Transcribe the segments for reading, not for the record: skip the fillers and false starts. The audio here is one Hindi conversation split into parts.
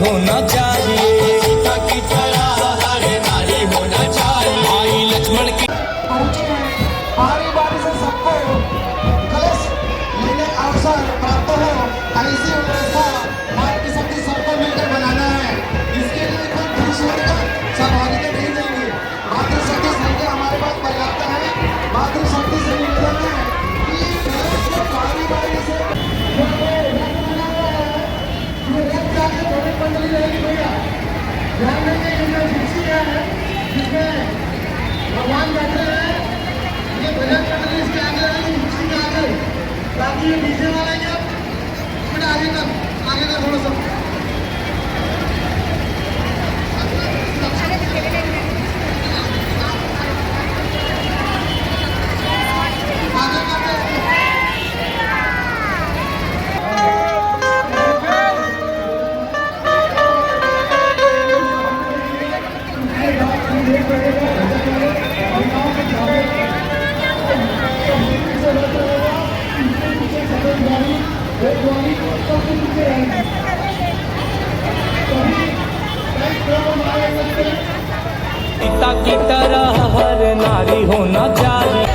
होना चाहिए, सीता की तरह हर नारी होना चाहिए। आई लक्ष्मण की बारी बारी से सबको कलश लेने का अवसर प्राप्त हो, ऐसी व्यवस्था मातृ शक्ति सबको मिलकर बनाना है। इसके लिए कोई पुरुष वर्ग सहभागिता नहीं देंगे। मातृ शक्ति संख्या हमारे पास पर्याप्त है। मातृ शक्ति से निवेदन है कि कलश को बारी बारी से मंडली रहेगी भैया, ध्यान देंगे। ये कुर्सी है जिसमें भगवान बैठे हैं, ये भजन मंडली इसके आगे रहेगी, कुर्सी के आगे, ताकि ये डीजे वाला ये थोड़ा आगे कर थोड़ा सा सीता की तरह हर नारी होना चाहिए।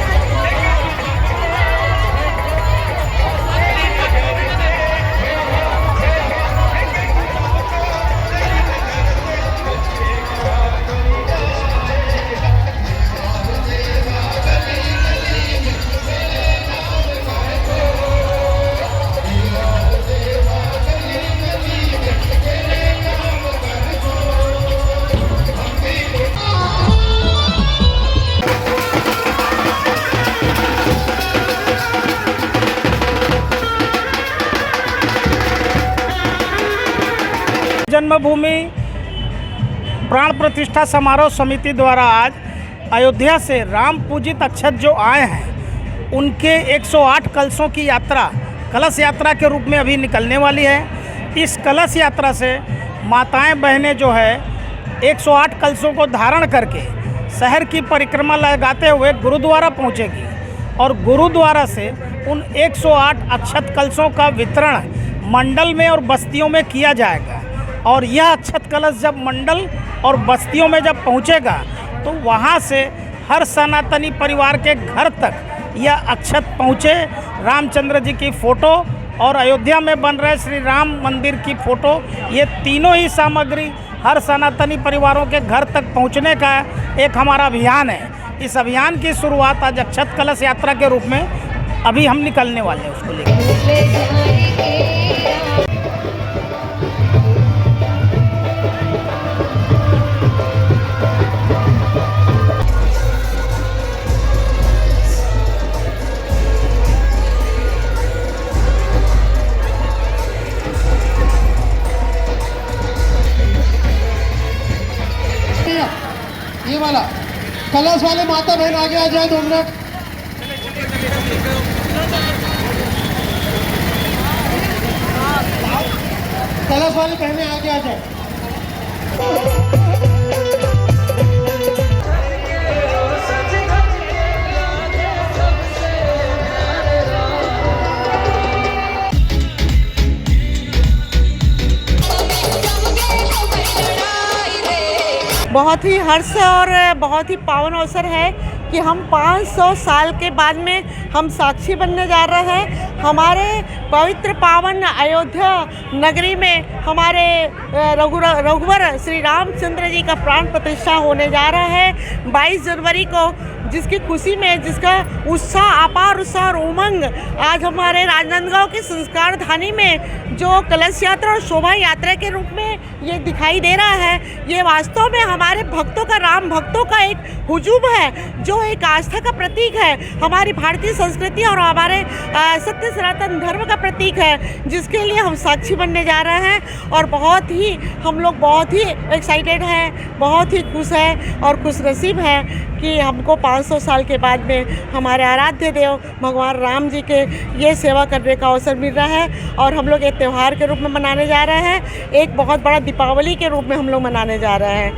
जन्मभूमि प्राण प्रतिष्ठा समारोह समिति द्वारा आज अयोध्या से राम पूजित अक्षत जो आए हैं उनके 108 कलशों की यात्रा कलश यात्रा के रूप में अभी निकलने वाली है। इस कलश यात्रा से माताएं बहनें जो है 108 कलशों को धारण करके शहर की परिक्रमा लगाते हुए गुरुद्वारा पहुंचेगी और गुरुद्वारा से उन 108 अक्षत कलशों का वितरण मंडल में और बस्तियों में किया जाएगा। और यह अक्षत कलश जब मंडल और बस्तियों में जब पहुंचेगा तो वहां से हर सनातनी परिवार के घर तक यह अक्षत पहुंचे। रामचंद्र जी की फ़ोटो और अयोध्या में बन रहे श्री राम मंदिर की फ़ोटो, ये तीनों ही सामग्री हर सनातनी परिवारों के घर तक पहुंचने का एक हमारा अभियान है। इस अभियान की शुरुआत आज अक्षत कलश यात्रा के रूप में अभी हम निकलने वाले हैं उसको लेकर। ये वाला कलश वाले माता बहन आगे आ जाए 2 मिनट। कलश वाली बहनें आगे आ जाए। बहुत ही हर्ष और बहुत ही पावन अवसर है कि हम 500 साल के बाद में हम साक्षी बनने जा रहे हैं। हमारे पवित्र पावन अयोध्या नगरी में हमारे रघुवर श्री रामचंद्र जी का प्राण प्रतिष्ठा होने जा रहा है 22 जनवरी को, जिसकी खुशी में जिसका उत्साह अपार उत्साह और उमंग आज हमारे राजनांदगांव के संस्कार धानी में जो कलश यात्रा और शोभा यात्रा के रूप में ये दिखाई दे रहा है, ये वास्तव में हमारे भक्तों का, राम भक्तों का एक हुजूम है, जो एक आस्था का प्रतीक है, हमारी भारतीय संस्कृति और हमारे सत्य सनातन धर्म का प्रतीक है, जिसके लिए हम साक्षी बनने जा रहे हैं। और बहुत ही हम लोग बहुत ही एक्साइटेड हैं, बहुत ही खुश हैं और खुश नसीब हैं कि हमको 500 साल के बाद में हमारे आराध्य देव भगवान राम जी के ये सेवा करने का अवसर मिल रहा है। और हम लोग एक त्यौहार के रूप में मनाने जा रहे हैं, एक बहुत बड़ा दीपावली के रूप में हम लोग मनाने जा रहे हैं।